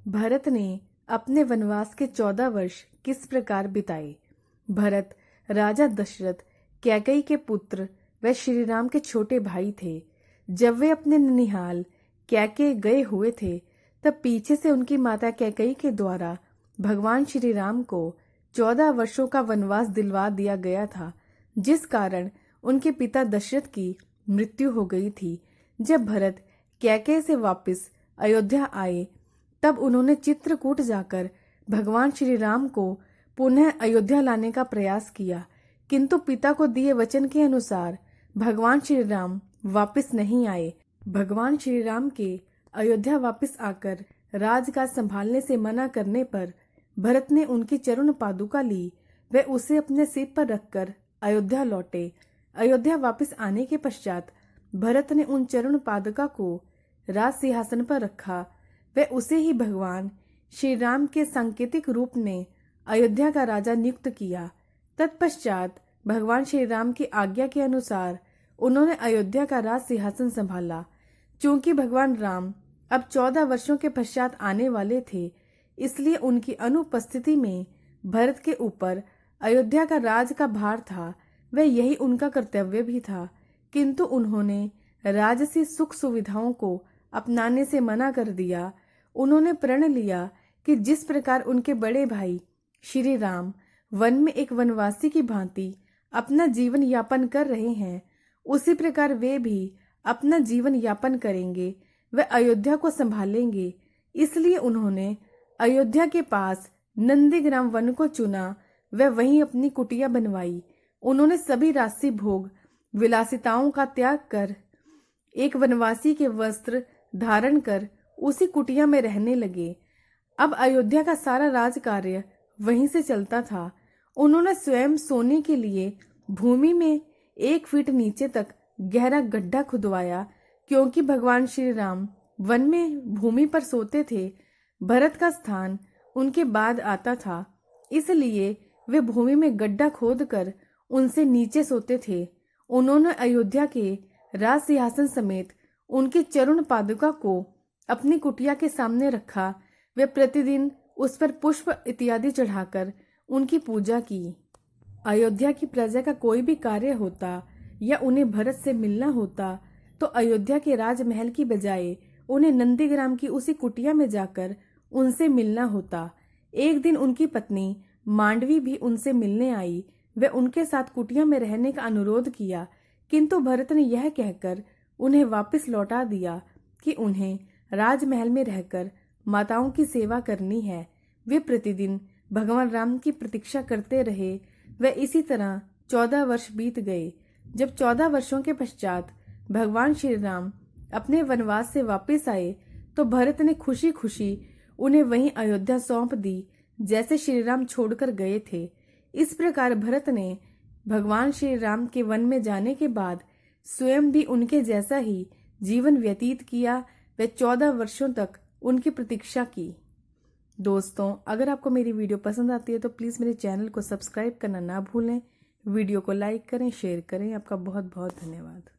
भरत ने अपने वनवास के 14 वर्ष किस प्रकार बिताए। भरत राजा दशरथ कैकेयी के पुत्र व श्री राम के छोटे भाई थे। जब वे अपने ननिहाल कैकेयी गए हुए थे तब पीछे से उनकी माता कैकेयी के द्वारा भगवान श्री राम को 14 वर्षों का वनवास दिलवा दिया गया था, जिस कारण उनके पिता दशरथ की मृत्यु हो गई थी। जब भरत कैकेयी से वापस अयोध्या आए तब उन्होंने चित्रकूट जाकर भगवान श्री राम को पुनः अयोध्या लाने का प्रयास किया, किंतु पिता को दिए वचन के अनुसार भगवान श्री राम वापस नहीं आए। भगवान श्री राम के अयोध्या वापस आकर राजकाज संभालने से मना करने पर भरत ने उनकी चरण पादुका ली व उसे अपने सिर पर रखकर अयोध्या लौटे। अयोध्या वापस आने के पश्चात भरत ने उन चरण पादुका को राज सिंहासन पर रखा व उसे ही भगवान श्री राम के सांकेतिक रूप ने अयोध्या का राजा नियुक्त किया। तत्पश्चात भगवान श्री राम की आज्ञा के अनुसार उन्होंने अयोध्या का राज सिंहासन संभाला। चूंकि भगवान राम अब 14 वर्षों के पश्चात आने वाले थे, इसलिए उनकी अनुपस्थिति में भरत के ऊपर अयोध्या का राज का भार था व यही उनका कर्तव्य भी था। किंतु उन्होंने राजसी सुख सुविधाओं को अपनाने से मना कर दिया। उन्होंने प्रण लिया कि जिस प्रकार उनके बड़े भाई श्री राम वन में एक वनवासी की भांति अपना जीवन यापन कर रहे हैं, उसी प्रकार वे भी अपना जीवन यापन करेंगे व अयोध्या को संभालेंगे। इसलिए उन्होंने अयोध्या के पास नंदीग्राम वन को चुना व वहीं अपनी कुटिया बनवाई। उन्होंने सभी राजसी भोग विलासिताओं का त्याग कर एक वनवासी के वस्त्र धारण कर उसी कुटिया में रहने लगे। अब अयोध्या का सारा राज कार्य वहीं से चलता था। उन्होंने स्वयं सोने के लिए भूमि में 1 फीट नीचे तक गहरा गड्ढा खुदवाया, क्योंकि भगवान श्री राम वन में भूमि पर सोते थे। भरत का स्थान उनके बाद आता था, इसलिए वे भूमि में गड्ढा खोदकर उनसे नीचे सोते थे। उन्होंने अयोध्या के राज सिंहासन समेत उनकी चरण पादुका को अपनी कुटिया के सामने रखा। वे प्रतिदिन उस पर पुष्प इत्यादि चढ़ाकर उनकी पूजा की। अयोध्या की प्रजा का कोई भी कार्य होता या उन्हें भरत से मिलना होता तो अयोध्या के राजमहल की बजाय उन्हें नंदीग्राम की उसी कुटिया में जाकर उनसे मिलना होता। एक दिन उनकी पत्नी मांडवी भी उनसे मिलने आई। वे उनके साथ कुटिया में रहने का अनुरोध किया, किंतु भरत ने यह कहकर उन्हें वापस लौटा दिया कि उन्हें राजमहल में रहकर माताओं की सेवा करनी है। वे प्रतिदिन भगवान राम की प्रतीक्षा करते रहे व इसी तरह 14 वर्ष बीत गए। जब 14 वर्षों के पश्चात भगवान श्री राम अपने वनवास से वापस आए तो भरत ने खुशी खुशी उन्हें वहीं अयोध्या सौंप दी, जैसे श्री राम छोड़कर गए थे। इस प्रकार भरत ने भगवान श्री राम के वन में जाने के बाद स्वयं भी उनके जैसा ही जीवन व्यतीत किया व 14 वर्षों तक उनकी प्रतीक्षा की। दोस्तों, अगर आपको मेरी वीडियो पसंद आती है तो प्लीज़ मेरे चैनल को सब्सक्राइब करना ना भूलें। वीडियो को लाइक करें, शेयर करें। आपका बहुत बहुत धन्यवाद।